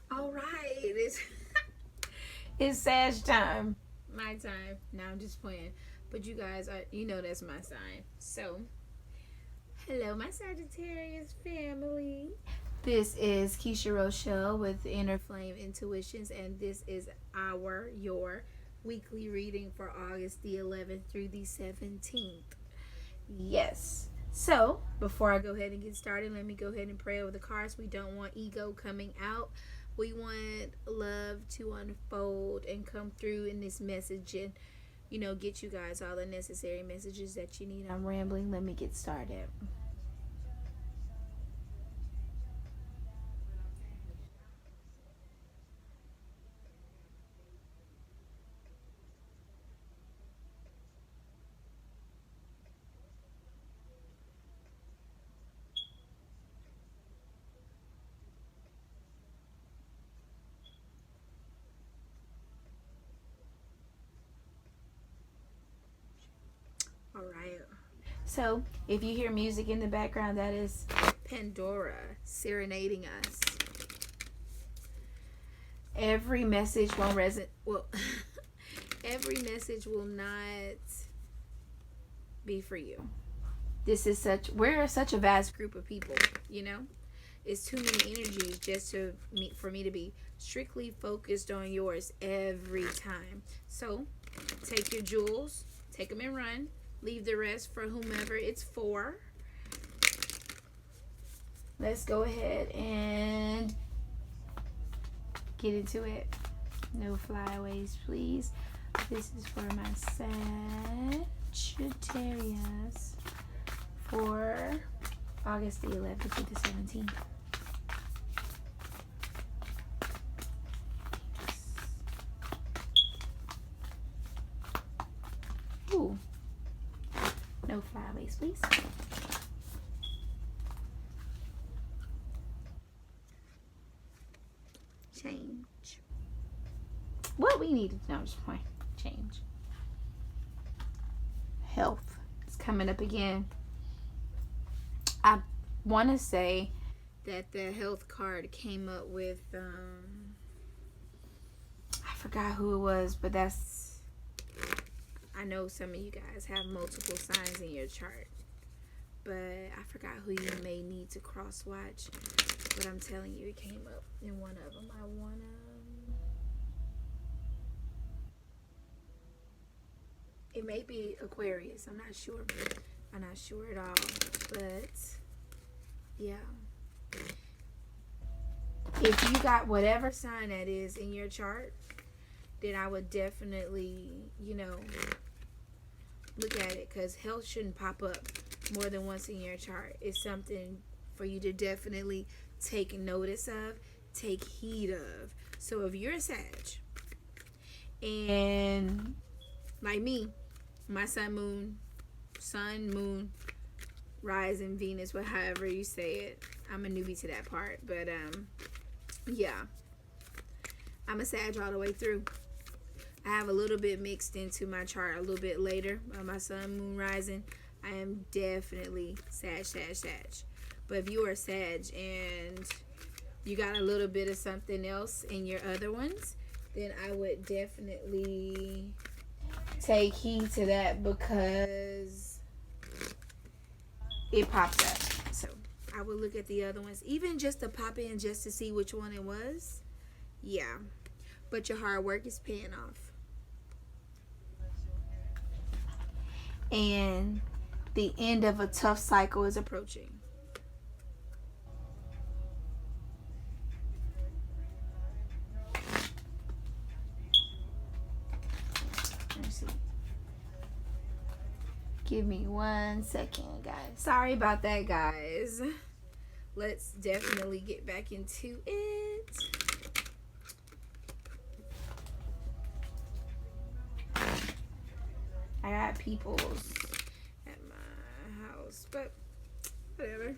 All right, it's Sag time. My time. Now I'm just playing. But you guys are, that's my sign. So, hello, my Sagittarius family. This is Keisha Rochelle with Inner Flame Intuitions, and this is your weekly reading for August the 11th through the 17th. Yes. So, before I go ahead and get started, let me go ahead and pray over the cards. We don't want ego coming out. We want love to unfold and come through in this message and, get you guys all the necessary messages that you need. I'm rambling. Let me get started. All right. So, if you hear music in the background, that is Pandora serenading us. Every message won't resonate. Well, every message will not be for you. We're such a vast group of people, It's too many energies just for me to be strictly focused on yours every time. So, take your jewels, take them and run. Leave the rest for whomever it's for. Let's go ahead and get into it. No flyaways, please. This is for my Sagittarius for August the 11th to the 17th. Ooh. No flyaways, please. Change. What we needed to know is point. Change. Health. It's coming up again. I want to say that the health card came up with, I forgot who it was, but I know some of you guys have multiple signs in your chart, but I forgot who you may need to cross watch. But I'm telling you, it came up in one of them. It may be Aquarius. I'm not sure. I'm not sure at all. But yeah, if you got whatever sign that is in your chart, then I would definitely, look at it, because health shouldn't pop up more than once in your chart. It's something for you to definitely take notice of, take heed of. So if you're a Sag, and like me, my sun, moon, rising, Venus, however you say it. I'm a newbie to that part, but yeah, I'm a Sag all the way through. I have a little bit mixed into my chart a little bit later. My sun, moon, rising, I am definitely Sag. But if you are Sag and you got a little bit of something else in your other ones, then I would definitely take heed to that, because it pops up. So I would look at the other ones, even just to pop in just to see which one it was. Yeah. But your hard work is paying off. And the end of a tough cycle is approaching. Let's see. Give me 1 second, guys. Sorry about that, guys. Let's definitely get back into it. I got peoples at my house, but whatever.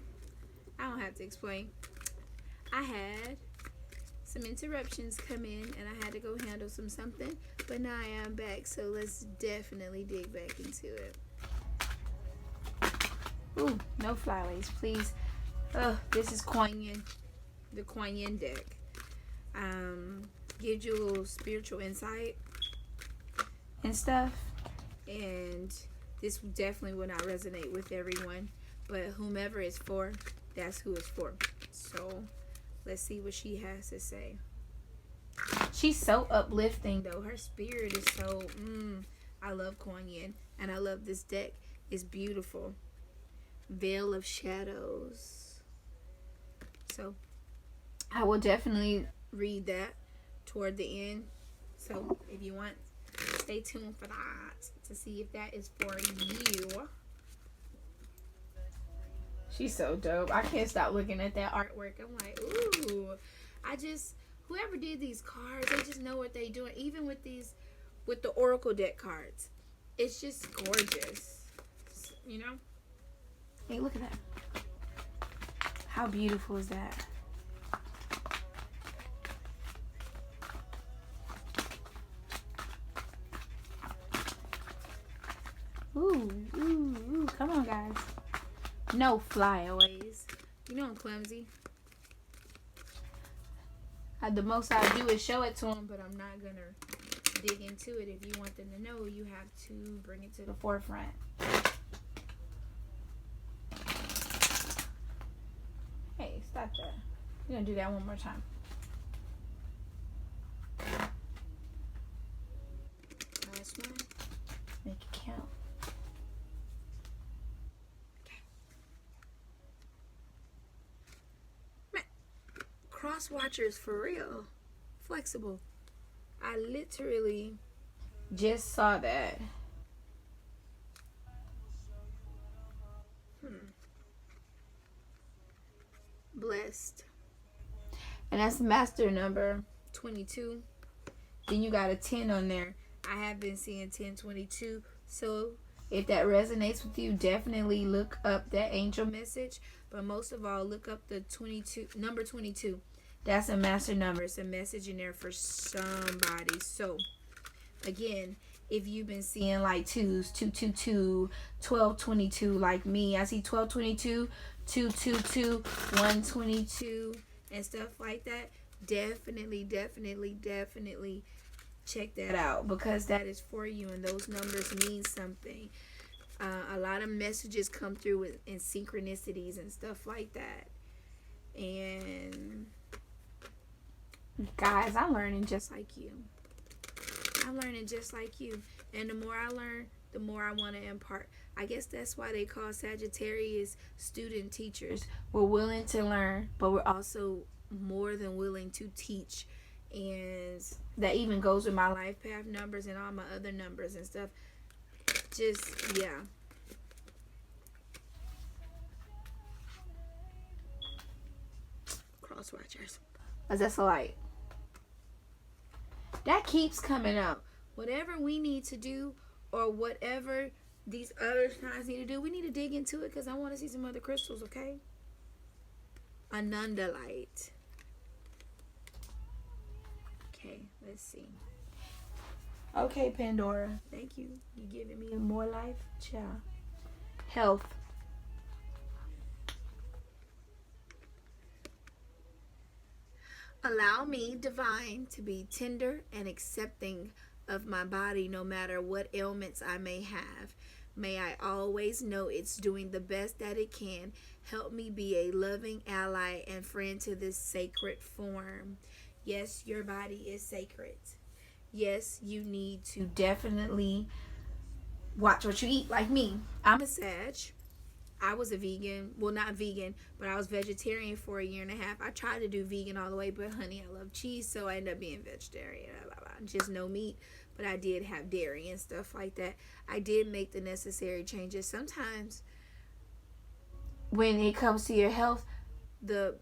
I don't have to explain. I had some interruptions come in and I had to go handle something, but now I am back, so let's definitely dig back into it. Ooh, no flyaways, please. Oh, this is Kuan Yin, the Kuan Yin deck. gives you a little spiritual insight and stuff. And this definitely will not resonate with everyone, but whomever it's for, that's who it's for. So let's see what she has to say. She's so uplifting though. Her spirit is so I love Kuan Yin, and I love this deck. It's beautiful. Veil of Shadows. So I will definitely read that toward the end. So if you want, stay tuned for that to see if that is for you. She's so dope. I can't stop looking at that artwork. I'm like, ooh. Whoever did these cards, they just know what they're doing. Even with the Oracle deck cards. It's just gorgeous. You know? Hey, look at that. How beautiful is that? Ooh, ooh, ooh. Come on, guys. No flyaways. You know I'm clumsy. The most I do is show it to them, but I'm not going to dig into it. If you want them to know, you have to bring it to the forefront. Hey, stop that. We're going to do that one more time. Last one. Make it count. Cross watchers for real. Flexible. I literally just saw that. Blessed. And that's master number 22. Then you got a 10 on there. I have been seeing 1022. So if that resonates with you, definitely look up that angel message. But most of all, look up the number 22. That's a master number. It's a message in there for somebody. So, again, if you've been seeing like 2s, 222, 1222 like me, I see 1222, 222, 122, and stuff like that. Definitely check that out, because that is for you, and those numbers mean something. A lot of messages come through in synchronicities and stuff like that. And guys, I'm learning just like you. And the more I learn, the more I want to impart. I guess that's why they call Sagittarius student teachers. We're willing to learn, but we're also more than willing to teach. And that even goes with my life path numbers and all my other numbers and stuff. Just, yeah. Cross watchers. That's a light. That keeps coming up. Whatever we need to do, or whatever these other signs need to do, we need to dig into it, because I want to see some other crystals, okay? Ananda light. Okay, let's see. Okay, Pandora. Thank you. You giving me more life? Ciao. Health. Allow me, divine, to be tender and accepting of my body, no matter what ailments I may have. May I always know it's doing the best that it can. Help me be a loving ally and friend to this sacred form. Yes, your body is sacred. Yes, you need to definitely watch what you eat, like me. I'm a Sag. I was a vegan. Well, not vegan, but I was vegetarian for a year and a half. I tried to do vegan all the way, but honey, I love cheese, so I ended up being vegetarian. Just no meat, but I did have dairy and stuff like that. I did make the necessary changes. Sometimes when it comes to your health, the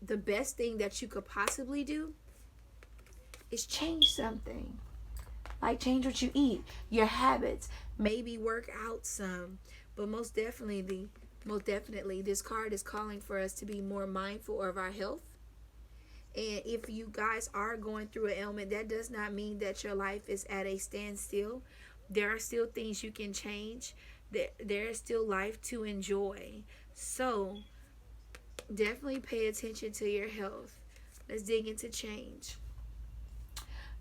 best thing that you could possibly do is change something. Like change what you eat, your habits, maybe work out some. But most definitely, this card is calling for us to be more mindful of our health. And if you guys are going through an ailment, that does not mean that your life is at a standstill. There are still things you can change. There is still life to enjoy. So definitely pay attention to your health. Let's dig into change.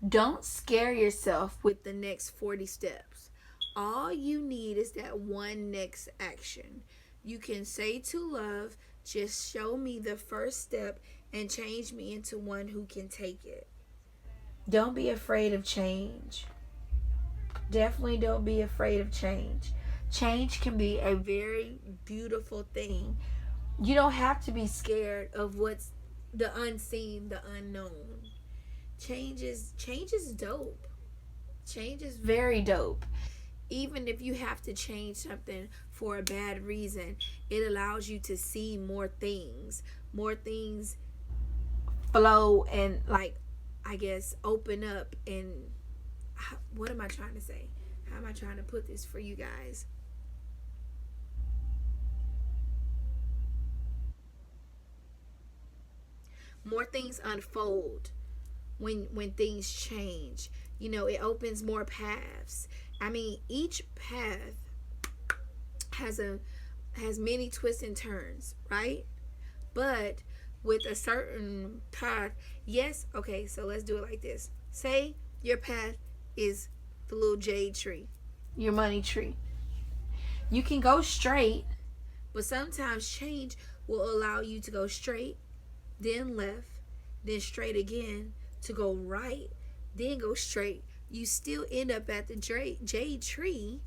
Don't scare yourself with the next 40 steps. All you need is that one next action. You can say to love, just show me the first step and change me into one who can take it. Don't be afraid of change. Definitely don't be afraid of change. Change can be a very beautiful thing. You don't have to be scared of what's the unseen, the unknown. Change is dope. Change is very dope. Even if you have to change something for a bad reason, it allows you to see more things. More things flow and, like, I guess, open up. And what am I trying to say? How am I trying to put this for you guys? More things unfold when things change. You know, it opens more paths. I mean, each path has many twists and turns, right? But with a certain path, yes, okay, so let's do it like this. Say your path is the little jade tree, your money tree. You can go straight, but sometimes change will allow you to go straight, then left, then straight again, to go right, then go straight. You still end up at the jade tree.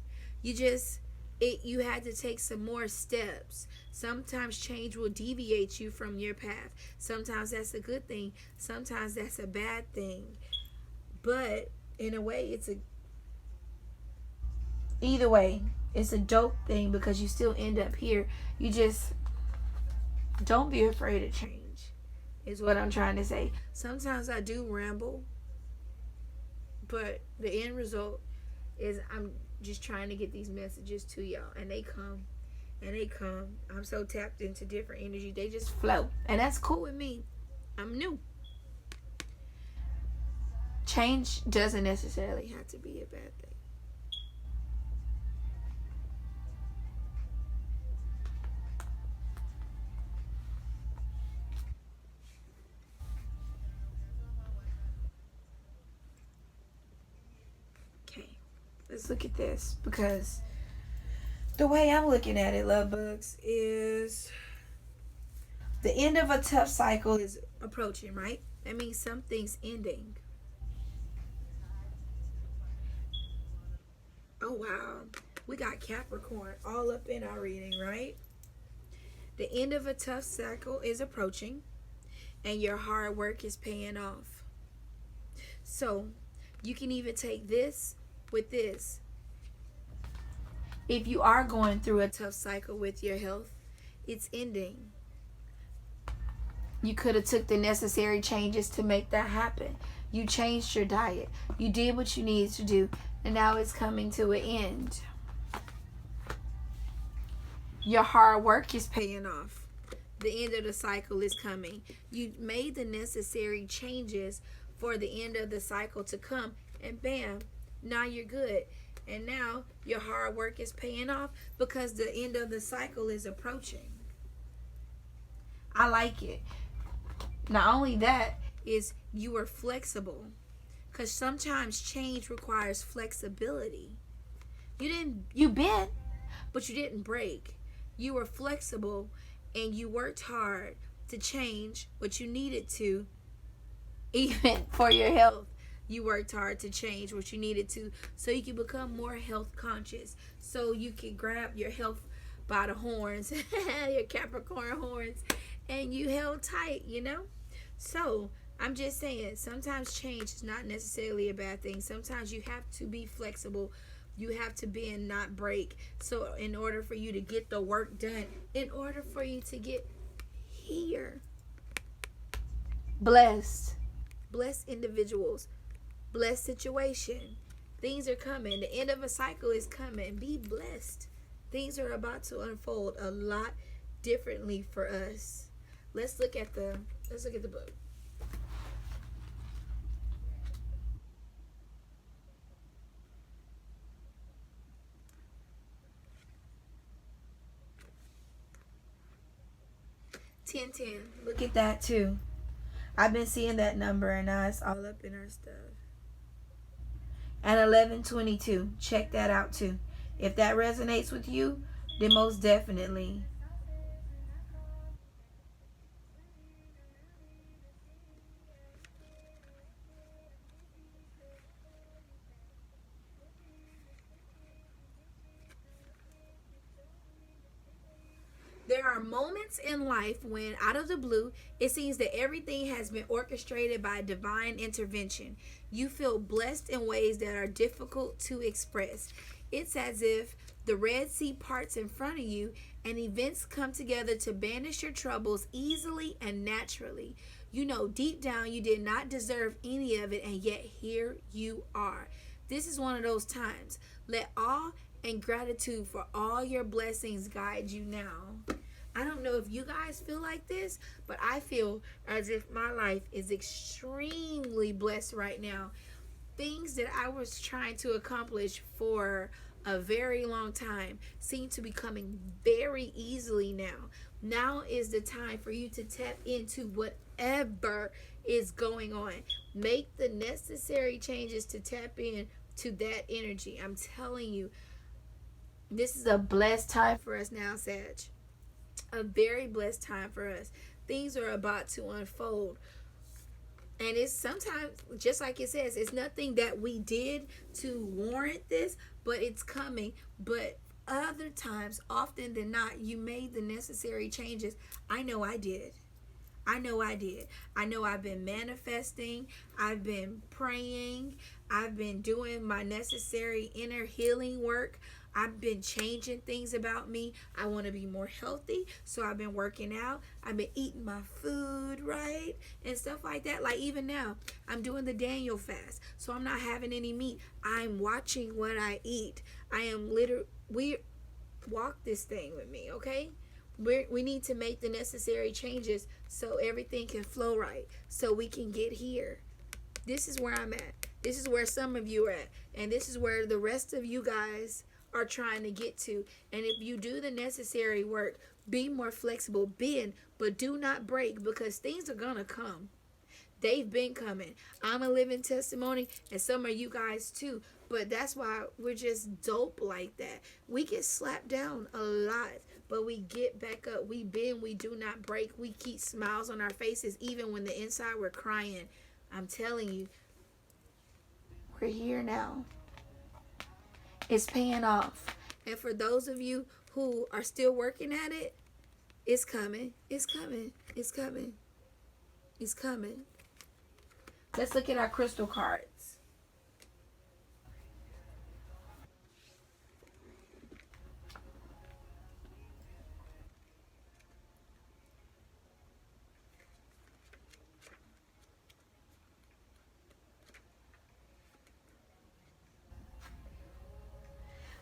You had to take some more steps. Sometimes change will deviate you from your path. Sometimes that's a good thing. Sometimes that's a bad thing. But in a way, either way, it's a dope thing because you still end up here. You just don't be afraid of change, is what I'm trying to say. Sometimes I do ramble, but the end result is I'm just trying to get these messages to y'all, and they come. I'm so tapped into different energy, they just flow, and that's cool with me. I'm new. Change doesn't necessarily have to be a bad thing. Okay, let's look at this, because the way I'm looking at it, love bugs, is the end of a tough cycle is approaching, right? That means something's ending. Oh, wow. We got Capricorn all up in our reading, right? The end of a tough cycle is approaching, and your hard work is paying off. So, you can even take this with this. If you are going through a tough cycle with your health, it's ending. You could have took the necessary changes to make that happen. You changed your diet. You did what you needed to do, and now it's coming to an end. Your hard work is paying off. The end of the cycle is coming. You made the necessary changes for the end of the cycle to come, and bam, now you're good. And now your hard work is paying off because the end of the cycle is approaching. I like it. Not only that, is you were flexible, because sometimes change requires flexibility. You bent, but you didn't break. You were flexible, and you worked hard to change what you needed to. Even for your health, you worked hard to change what you needed to, so you can become more health conscious, so you can grab your health by the horns, your Capricorn horns, and you held tight, you know? So I'm just saying, sometimes change is not necessarily a bad thing. Sometimes you have to be flexible. You have to bend, not break. So in order for you to get the work done, in order for you to get here. Blessed individuals, blessed situation. Things are coming. The end of a cycle is coming. Be blessed. Things are about to unfold a lot differently for us. Let's look at the book. Ten. Look at that too. I've been seeing that number and now it's all up in our stuff. And 1122. Check that out too. If that resonates with you, then most definitely. There are moments in life when, out of the blue, it seems that everything has been orchestrated by divine intervention. You feel blessed in ways that are difficult to express. It's as if the Red Sea parts in front of you and events come together to banish your troubles easily and naturally. You know deep down you did not deserve any of it, and yet here you are. This is one of those times. Let awe and gratitude for all your blessings guide you now. I don't know if you guys feel like this, but I feel as if my life is extremely blessed right now. Things that I was trying to accomplish for a very long time seem to be coming very easily now. Now is the time for you to tap into whatever is going on. Make the necessary changes to tap in to that energy. I'm telling you, this is a blessed time for us now, Sag. A very blessed time for us. Things are about to unfold. And it's sometimes, just like it says, it's nothing that we did to warrant this, but it's coming. But other times, often than not, you made the necessary changes. I know I did. I know I did. I know I've been manifesting. I've been praying. I've been doing my necessary inner healing work. I've been changing things about me. I want to be more healthy, so I've been working out. I've been eating my food right and stuff like that. Like even now, I'm doing the Daniel fast, so I'm not having any meat. I'm watching what I eat. I am we walk this thing with me, okay? We need to make the necessary changes so everything can flow right, so we can get here. This is where I'm at. This is where some of you are at, and this is where the rest of you guys are trying to get to. And if you do the necessary work, be more flexible, bend, but do not break, because things are gonna come. They've been coming. I'm a living testimony, and some of you guys too. But that's why we're just dope like that. We get slapped down a lot, but we get back up. We bend, we do not break. We keep smiles on our faces, even when the inside we're crying. I'm telling you, we're here now. It's paying off. And for those of you who are still working at it, it's coming. It's coming. It's coming. It's coming. Let's look at our crystal cards.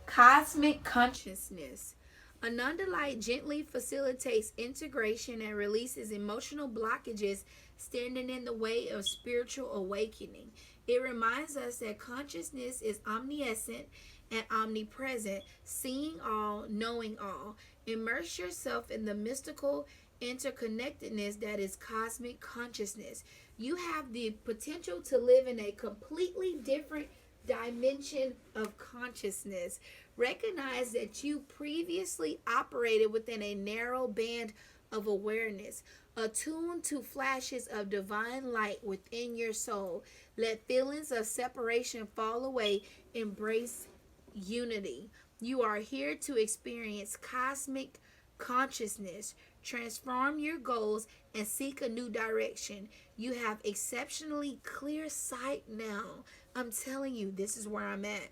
Cosmic consciousness. Ananda light gently facilitates integration and releases emotional blockages standing in the way of spiritual awakening. It reminds us that consciousness is omniscient and omnipresent, seeing all, knowing all. Immerse yourself in the mystical interconnectedness that is cosmic consciousness. You have the potential to live in a completely different dimension of consciousness. Recognize that you previously operated within a narrow band of awareness, attuned to flashes of divine light within your soul. Let feelings of separation fall away. Embrace unity. You are here to experience cosmic consciousness, transform your goals, and seek a new direction. You have exceptionally clear sight now. I'm telling you, this is where I'm at.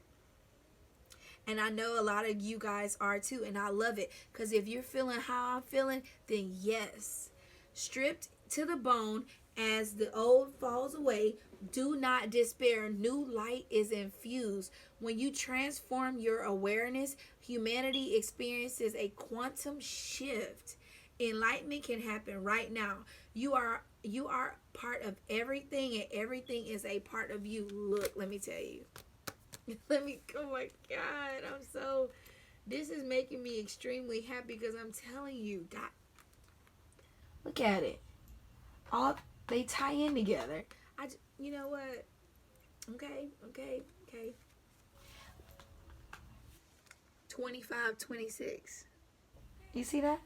And I know a lot of you guys are too, and I love it. Because if you're feeling how I'm feeling, then yes. Stripped to the bone as the old falls away, do not despair. New light is infused. When you transform your awareness, humanity experiences a quantum shift. Enlightenment can happen right now. You are part of everything, and everything is a part of you. Look, let me tell you. Oh my God, this is making me extremely happy because I'm telling you, God, look at it. They tie in together. You know what? Okay. 25, 26. You see that?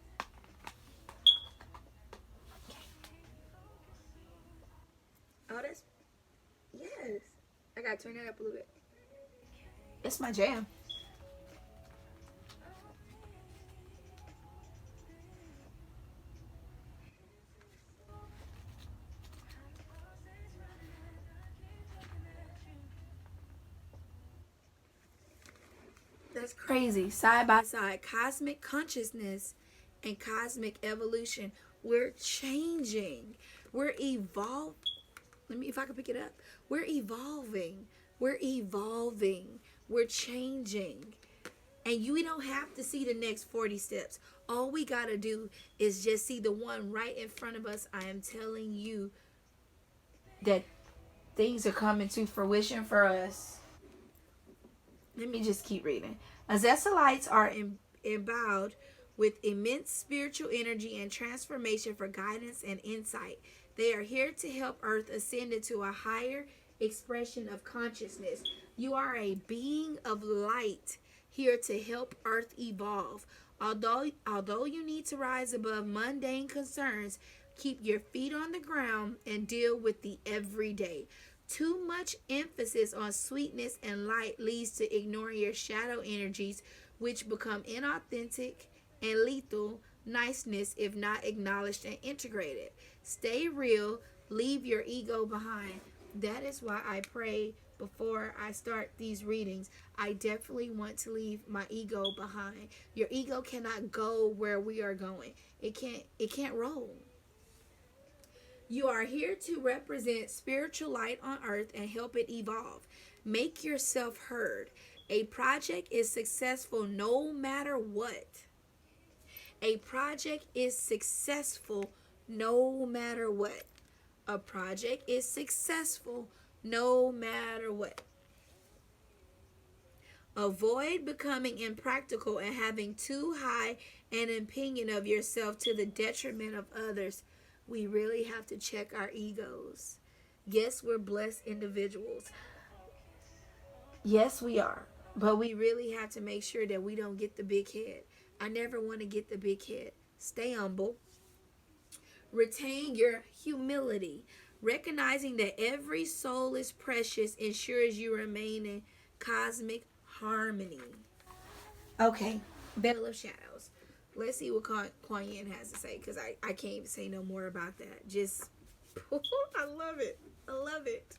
Oh, that's, yes. I gotta turn that up a little bit. It's my jam. That's crazy. Side by side, cosmic consciousness and cosmic evolution. We're changing. We're evolving. Let me, if I can pick it up. We're evolving. We're evolving. We're changing. And we don't have to see the next 40 steps. All we got to do is just see the one right in front of us. I am telling you that things are coming to fruition for us. Let me just keep reading. Azesalites are endowed with immense spiritual energy and transformation for guidance and insight. They are here to help Earth ascend into a higher expression of consciousness. You are a being of light here to help Earth evolve. Although you need to rise above mundane concerns, keep your feet on the ground and deal with the everyday. Too much emphasis on sweetness and light leads to ignoring your shadow energies, which become inauthentic and lethal niceness if not acknowledged and integrated. Stay real, leave your ego behind. That is why I pray before I start these readings. I definitely want to leave my ego behind. Your ego cannot go where we are going. It can't roll. You are here to represent spiritual light on earth and help it evolve. Make yourself heard. A project is successful no matter what. A project is successful no matter what. A project is successful no matter what. Avoid becoming impractical and having too high an opinion of yourself to the detriment of others. We really have to check our egos. Yes, we're blessed individuals. Yes, we are. But we really have to make sure that we don't get the big head. I never want to get the big head. Stay humble. Retain your humility. Recognizing that every soul is precious ensures you remain in cosmic harmony. Okay, Bell of Shadows. Let's see what Kuan Yin has to say, because I can't even say no more about that. Just, I love it. I love it.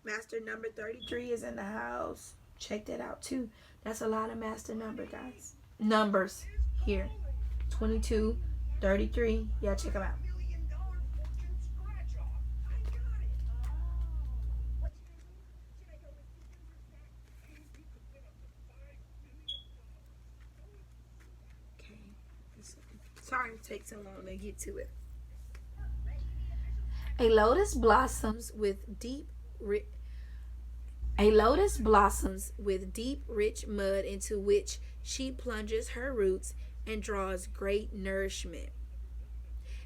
Master number 33 is in the house. Check that out too. That's a lot of master number, guys. Numbers here. 22, 33. Yeah, check them out. Okay. Sorry to take so long to get to it. A lotus blossoms with deep rich mud into which she plunges her roots and draws great nourishment.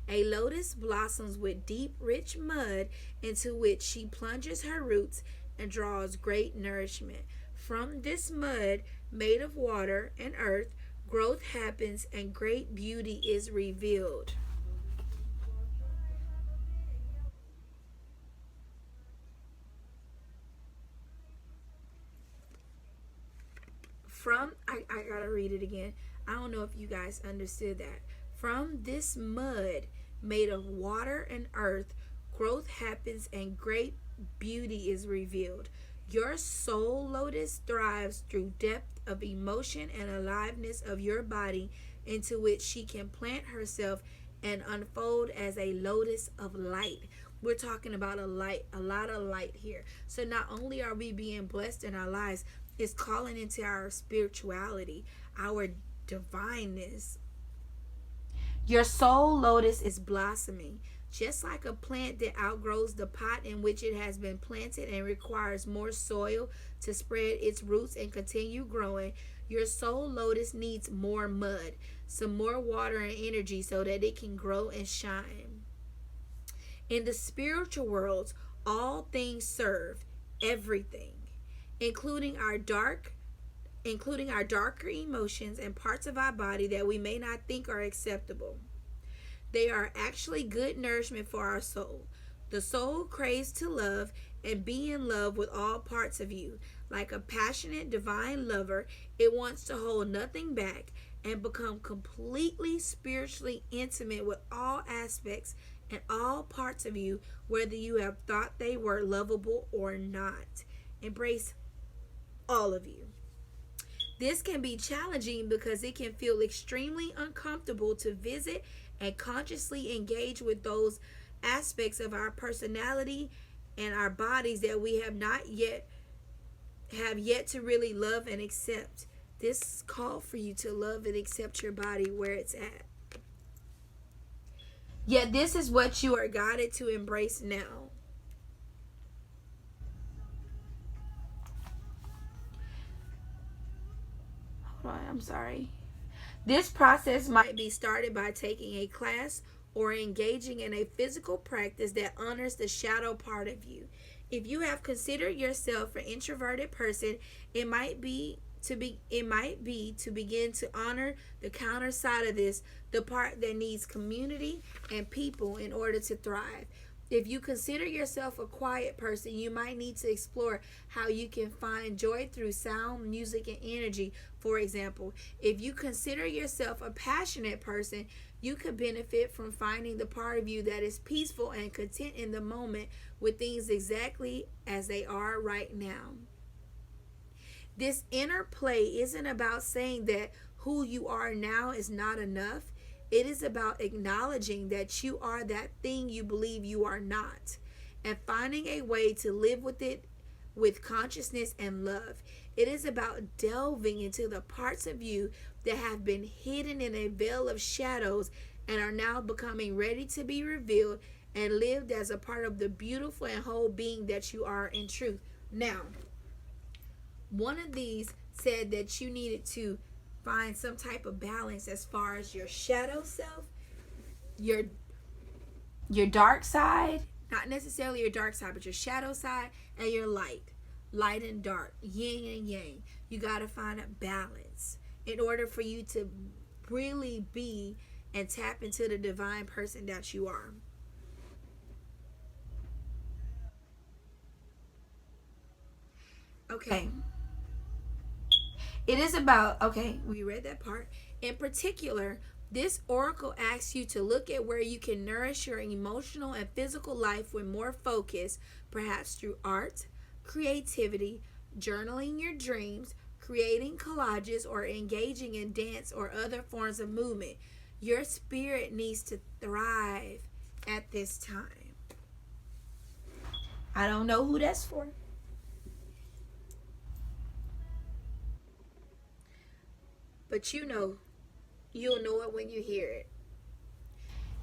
A lotus blossoms with deep, rich mud into which she plunges her roots and draws great nourishment. From this mud, made of water and earth, growth happens and great beauty is revealed. I gotta read it again. I don't know if you guys understood that. From this mud made of water and earth, growth happens and great beauty is revealed. Your soul lotus thrives through depth of emotion and aliveness of your body into which she can plant herself and unfold as a lotus of light. We're talking about a lot of light here. So not only are we being blessed in our lives, it's calling into our spirituality, our divineness. Your soul lotus is blossoming. Just like a plant that outgrows the pot in which it has been planted and requires more soil to spread its roots and continue growing, your soul lotus needs more mud, some more water and energy so that it can grow and shine. In the spiritual world, all things serve everything, including our darker emotions and parts of our body that we may not think are acceptable. They are actually good nourishment for our soul. The soul craves to love and be in love with all parts of you. Like a passionate divine lover, it wants to hold nothing back and become completely spiritually intimate with all aspects and all parts of you, whether you have thought they were lovable or not. Embrace all of you. This can be challenging because it can feel extremely uncomfortable to visit and consciously engage with those aspects of our personality and our bodies that we have yet to really love and accept. This call for you to love and accept your body where it's at. Yet this is what you are guided to embrace now. Hold on, I'm sorry. This process might be started by taking a class or engaging in a physical practice that honors the shadow part of you. If you have considered yourself an introverted person, it might be to begin to honor the counter side of this, the part that needs community and people in order to thrive. If you consider yourself a quiet person, you might need to explore how you can find joy through sound, music, and energy. For example, if you consider yourself a passionate person, you could benefit from finding the part of you that is peaceful and content in the moment with things exactly as they are right now. This inner play isn't about saying that who you are now is not enough. It is about acknowledging that you are that thing you believe you are not, and finding a way to live with it with consciousness and love. It is about delving into the parts of you that have been hidden in a veil of shadows and are now becoming ready to be revealed and lived as a part of the beautiful and whole being that you are in truth. Now, one of these said that you needed to find some type of balance as far as your shadow self, your dark side, not necessarily your dark side, but your shadow side, and your light and dark, yin and yang. You got to find a balance in order for you to really be and tap into the divine person that you are. Okay. It is about, okay, we read that part. In particular, this oracle asks you to look at where you can nourish your emotional and physical life with more focus, perhaps through art, creativity, journaling your dreams, creating collages, or engaging in dance or other forms of movement. Your spirit needs to thrive at this time. I don't know who that's for. But you'll know it when you hear it.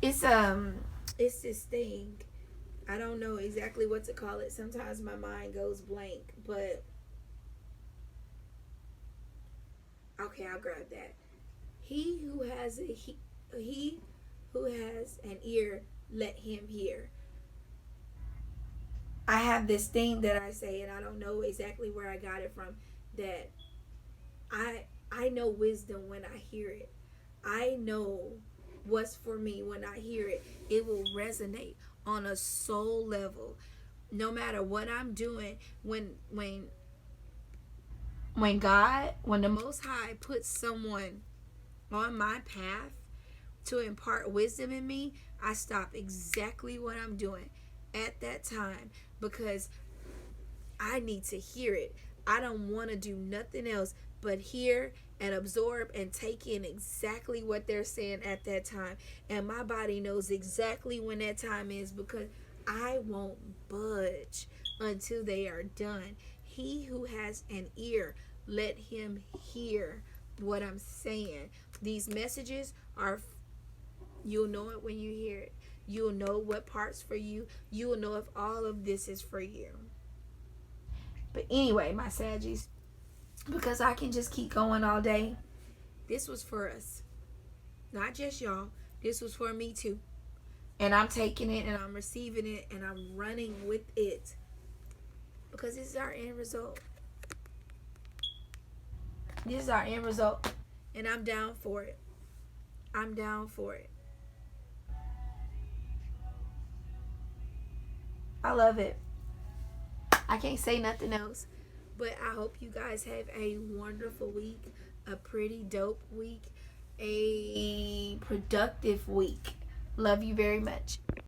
It's this thing. I don't know exactly what to call it. Sometimes my mind goes blank, but okay, I'll grab that. He who has he who has an ear, let him hear. I have this thing that I say, and I don't know exactly where I got it from. That I know wisdom when I hear it. I know what's for me when I hear it. It will resonate on a soul level. No matter what I'm doing, when the Most High puts someone on my path to impart wisdom in me, I stop exactly what I'm doing at that time because I need to hear it. I don't want to do nothing else but hear and absorb and take in exactly what they're saying at that time. And my body knows exactly when that time is because I won't budge until they are done. He who has an ear, let him hear what I'm saying. These messages are, you'll know it when you hear it. You'll know what part's for you. You will know if all of this is for you. But anyway, my Saggies, because I can just keep going all day, this was for us. Not just y'all. This was for me too. And I'm taking it and I'm receiving it and I'm running with it. Because this is our end result. This is our end result. And I'm down for it. I'm down for it. I love it. I can't say nothing else. But I hope you guys have a wonderful week. A pretty dope week. A productive week. Love you very much.